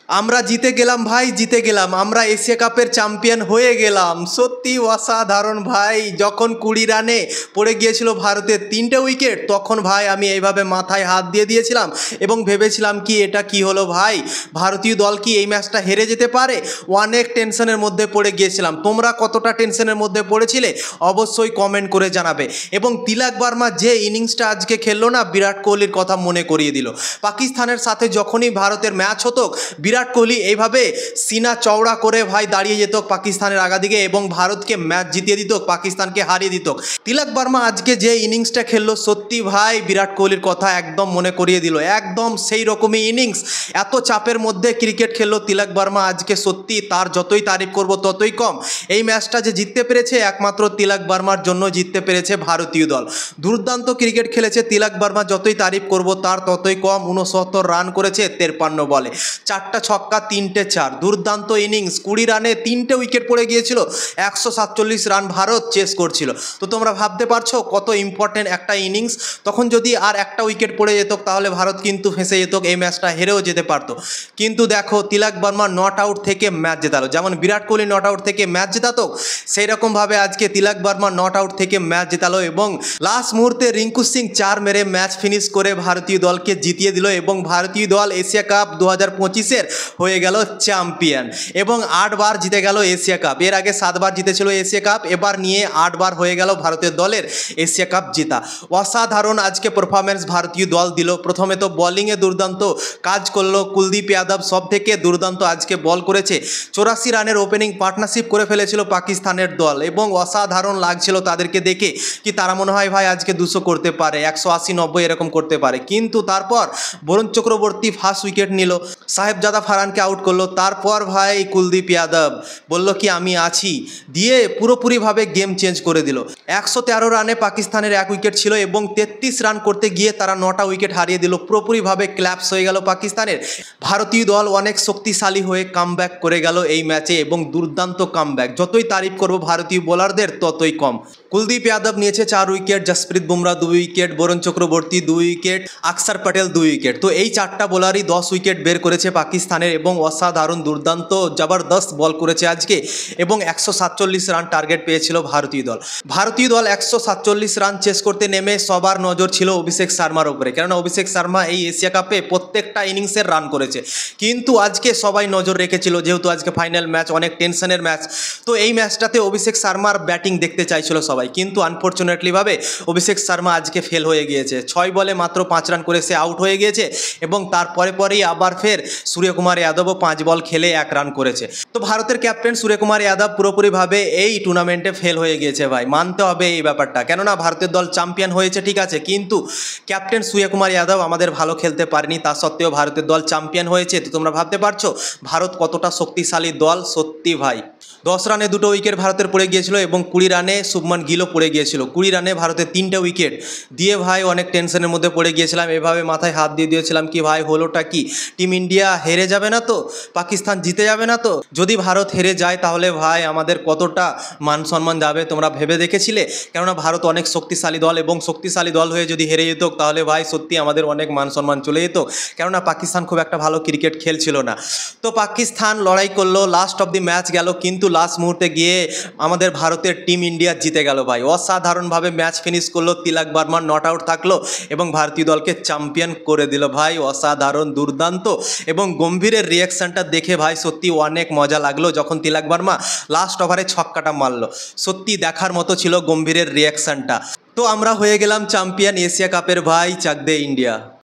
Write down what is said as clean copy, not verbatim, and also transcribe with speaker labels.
Speaker 1: আমরা জিতে গেলাম ভাই, জিতে গেলাম, আমরা এশিয়া কাপের চ্যাম্পিয়ন হয়ে গেলাম। সত্যি অসাধারণ ভাই। যখন 20 রানে পড়ে গিয়েছিল ভারতের 3টে উইকেট, তখন ভাই আমি এইভাবে মাথায় হাত দিয়ে দিয়েছিলাম এবং ভেবেছিলাম কি এটা কি হলো ভাই, ভারতীয় দল কি এই ম্যাচটা হেরে যেতে পারে। অনেক টেনশনের মধ্যে পড়ে গিয়েছিলাম। তোমরা কতটা টেনশনের মধ্যে পড়েছিলে অবশ্যই কমেন্ট করে জানাবে। এবং তিলক বর্মা যে ইনিংসটা আজকে খেললো না, বিরাট কোহলির কথা মনে করিয়ে দিল। পাকিস্তানের সাথে যখনই ভারতের ম্যাচ হতো, বিরাট কোহলি এইভাবে সিনা চওড়া করে ভাই দাঁড়িয়ে যেত পাকিস্তানের আগাদিকে এবং ভারতকে ম্যাচ জিতিয়ে দিত, পাকিস্তানকে হারিয়ে দিত। তিলক বর্মা আজকে যে ইনিংসটা খেললো, সত্যি ভাই বিরাট কোহলির কথা একদম মনে করিয়ে দিল। একদম সেই রকমই ইনিংস। এত চাপের মধ্যে ক্রিকেট খেললো তিলক বর্মা আজকে, সত্যি তার যতই তারিফ করব ততই কম। এই ম্যাচটা যে জিততে পেরেছে একমাত্র তিলক বর্মার জন্য জিততে পেরেছে ভারতীয় দল। দুর্দান্ত ক্রিকেট খেলেছে তিলক বর্মা, যতই তারিফ করব তার ততই কম। 69 রান করেছে 53 বলে, 4টা ছক্কা 3টে চার, দুর্দান্ত ইনিংস। 20 রানে 3টে উইকেট পড়ে গিয়েছিল, 147 রান ভারত চেস করছিল। তো তোমরা ভাবতে পারছো কত ইম্পর্টেন্ট একটা ইনিংস। তখন যদি আর একটা উইকেট পড়ে যেত তাহলে ভারত কিন্তু ফেঁসে যেত, এই ম্যাচটা হেরেও যেতে পারতো। কিন্তু দেখো তিলক বর্মা নট আউট থেকে ম্যাচ জেতালো। যেমন বিরাট কোহলি নট আউট থেকে ম্যাচ জেতাতো, সেই রকমভাবে আজকে তিলক বর্মা নট আউট থেকে ম্যাচ জেতালো এবং লাস্ট মুহূর্তে রিঙ্কু সিং 4 মেরে ম্যাচ ফিনিশ করে ভারতীয় দলকে জিতিয়ে দিল এবং ভারতীয় দল এশিয়া কাপ 2025-এর হয়ে গেল চ্যাম্পিয়ন এবং 8 বার জিতে গেল এশিয়া কাপ। এর আগে 7 বার জিতেছিল এশিয়া কাপ, এবার নিয়ে 8 বার হয়ে গেল ভারতের দলের এশিয়া কাপ জেতা। অসাধারণ আজকে পারফরমেন্স ভারতীয় দল দিল। প্রথমে তো বোলিংয়ে দুর্দান্ত কাজ করলো কুলদীপ যাদব, সব থেকে দুর্দান্ত আজকে বল করেছে। 84 রানের ওপেনিং পার্টনারশিপ করে ফেলেছিল পাকিস্তানের দল এবং অসাধারণ লাগছিল তাদেরকে দেখে, কি তারা মনে হয় ভাই আজকে 200 করতে পারে, 180-90 এরকম করতে পারে। কিন্তু তারপর বরুণ চক্রবর্তী ফার্স্ট উইকেট নিল, সাহেবজাদা ফারহানকে আউট করলো। তারপর ভাই কুলদীপ যাদব বলল কি আমি আছি, দিয়ে পুরোপুরিভাবে গেম চেঞ্জ করে দিল। 113 রানে পাকিস্তানের 1 উইকেট ছিল এবং 33 রান করতে গিয়ে তারা 9টা উইকেট হারিয়ে দিল। পুরোপুরিভাবে ক্ল্যাপস হয়ে গেল পাকিস্তানের। ভারতীয় দল অনেক শক্তিশালী হয়ে কামব্যাক করে গেল এই ম্যাচে এবং দুর্দান্ত কামব্যাক। যতই তারিফ করব ভারতীয় বোলারদের ততই কম। কুলদীপ যাদব নিয়েছে 4 wicket, Jasprit Bumrah 2 wicket, Varun Chakravarthy 2 wicket, Axar Patel 2 wicket. তো এই 4টা বোলারই 10 উইকেট বের করেছে পাকিস্তানের এবং অসাধারণ দুর্দান্ত জবরদস্ত বল করেছে আজকে এবং 147 রান টার্গেট পেয়েছিল ভারতীয় দল। ভারতীয় দল 147 রান চেস করতে নেমে সবার নজর ছিল অভিষেক শর্মার উপরে, কেননা অভিষেক শর্মা এই এশিয়া কাপে প্রত্যেকটা ইনিংসের রান করেছে। কিন্তু আজকে সবাই নজর রেখেছিল, যেহেতু আজকে ফাইনাল ম্যাচ, অনেক টেনশনের ম্যাচ, তো এই ম্যাচটাতে অভিষেক শর্মার ব্যাটিং দেখতে চাইছিল সবাই। কিন্তু আনফর্চুনেটলিভাবে অভিষেক শর্মা আজকে ফেল হয়ে গিয়েছে। 6 বলে মাত্র 5 রান করে সে আউট হয়ে গিয়েছে এবং তারপরে পরেই আবার ফের সূর্যকুমার যাদবও 5 বল খেলে 1 রান করেছে। তো ভারতের ক্যাপ্টেন সূর্যকুমার যাদব পুরোপুরিভাবে এই টুর্নামেন্টে ফেল হয়ে গিয়েছে ভাই, মানতে হবে এই ব্যাপারটা। কেননা ভারতের দল চ্যাম্পিয়ন হয়েছে ঠিক আছে, কিন্তু ক্যাপ্টেন সূর্যকুমার যাদব আমাদের ভালো খেলতে পারেনি, তা সত্ত্বেও ভারতের দল চ্যাম্পিয়ন হয়েছে। তো তোমরা ভাবতে পারছো ভারত কতটা শক্তিশালী দল। সত্যি ভাই 10 রানে 2টো উইকেট ভারতের পড়ে গিয়েছিল এবং 20 রানে শুভমান গিলও পড়ে গিয়েছিল। 20 রানে ভারতের 3টে উইকেট দিয়ে ভাই অনেক টেনশনের মধ্যে পড়ে গিয়েছিলাম। এভাবে মাথায় হাত দিয়ে দিয়েছিলাম কি ভাই হলোটা কি, টিম ইন্ডিয়া হেরে যাবে না তো, পাকিস্তান জিতে যাবে না তো? যদি ভারত হেরে যায় তাহলে ভাই আমাদের কতটা মান সম্মান যাবে তোমরা ভেবে দেখেছিলে? কেননা ভারত অনেক শক্তিশালী দল এবং শক্তিশালী দল হয়ে যদি হেরে যেত তাহলে ভাই সত্যি আমাদের অনেক মান সম্মান চলে যেত, কেননা পাকিস্তান খুব একটা ভালো ক্রিকেট খেলছিল না। তো পাকিস্তান লড়াই করলো, লাস্ট অব দি ম্যাচ গেল, কিন্তু লাস্ট মুহূর্তে গিয়ে আমাদের ভারতের টিম ইন্ডিয়া জিতে গেল ভাই। অসাধারণভাবে ম্যাচ ফিনিশ করলো, তিলক বর্মা নট আউট থাকলো এবং ভারতীয় দলকে চ্যাম্পিয়ন করে দিল ভাই। অসাধারণ দুর্দান্ত এবং গম্ভীরের রিয়াকশানটা দেখে ভাই সত্যি অনেক মজা লাগলো যখন তিলক বর্মা লাস্ট ওভারে ছক্কাটা মারলো। সত্যি দেখার মতো ছিল গম্ভীরের রিয়াকশানটা। তো আমরা হয়ে গেলাম চ্যাম্পিয়ন এশিয়া কাপের ভাই, চাক দে ইন্ডিয়া।